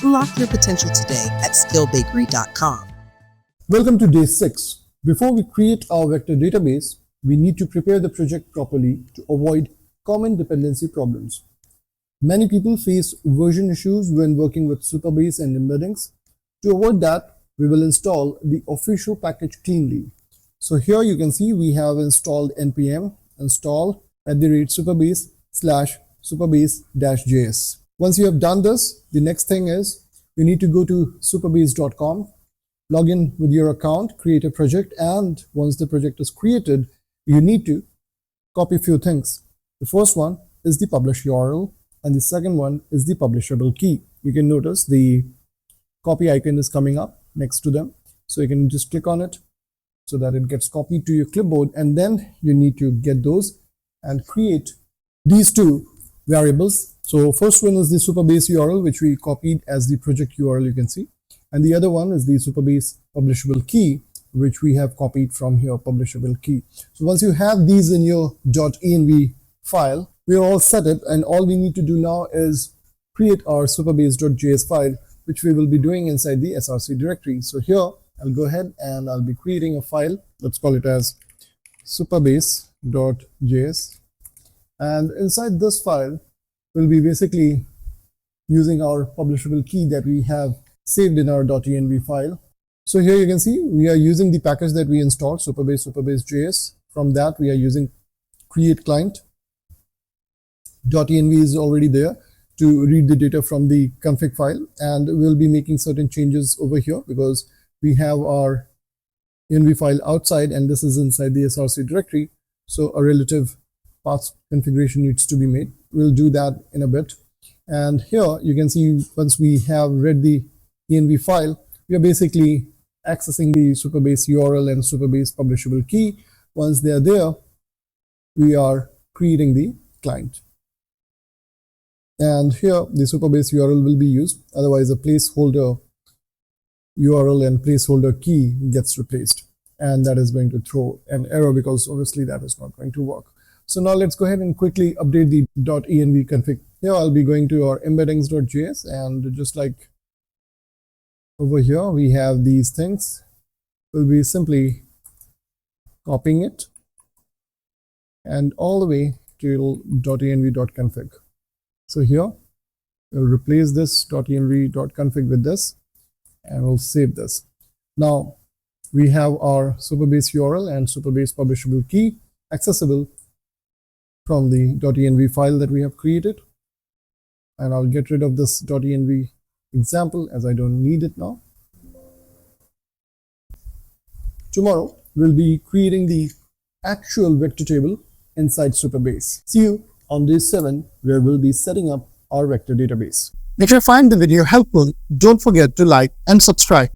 Unlock your potential today at skillbakery.com. Welcome to day 6. Before we create our vector database, we need to prepare the project properly to avoid common dependency problems. Many people face version issues when working with Supabase and embeddings. To avoid that, we will install the official package cleanly. So here you can see we have installed npm install @supabase/supabase-js. Once you have done this, the next thing is you need to go to supabase.com, log in with your account, create a project, and once the project is created, you need to copy a few things. The first one is the publish URL, and the second one is the publishable key. You can notice the copy icon is coming up next to them, so you can just click on it so that it gets copied to your clipboard, and then you need to get those and create these two variables. So first one is the Supabase URL, which we copied as the project URL, you can see, and the other one is the Supabase Publishable Key, which we have copied from here, publishable key. So once you have these in your .env file, we are all set up, and all we need to do now is create our supabase.js file, which we will be doing inside the src directory. So here I'll go ahead and I'll be creating a file. Let's call it as supabase.js, and inside this file we'll be basically using our publishable key that we have saved in our .env file. So here you can see we are using the package that we installed, supabase.js. From that we are using create client. .env is already there to read the data from the config file, and we'll be making certain changes over here because we have our env file outside and this is inside the src directory, so a relative path configuration needs to be made. We'll do that in a bit. And here you can see once we have read the env file, we are basically accessing the Supabase URL and Supabase publishable key. Once they are there, we are creating the client. And here the Supabase URL will be used, otherwise a placeholder URL and placeholder key gets replaced, and that is going to throw an error because obviously that is not going to work. So now let's go ahead and quickly update the .env config. Here I'll be going to our embeddings.js, and just like over here we have these things. We'll be simply copying it and all the way to .env.config. So here we'll replace this .env.config with this, and we'll save this. Now we have our Supabase URL and Supabase publishable key accessible from the .env file that we have created, and I'll get rid of this .env example as I don't need it now. Tomorrow we'll be creating the actual vector table inside Supabase. See you on day 7, where we'll be setting up our vector database. If you find the video helpful, don't forget to like and subscribe.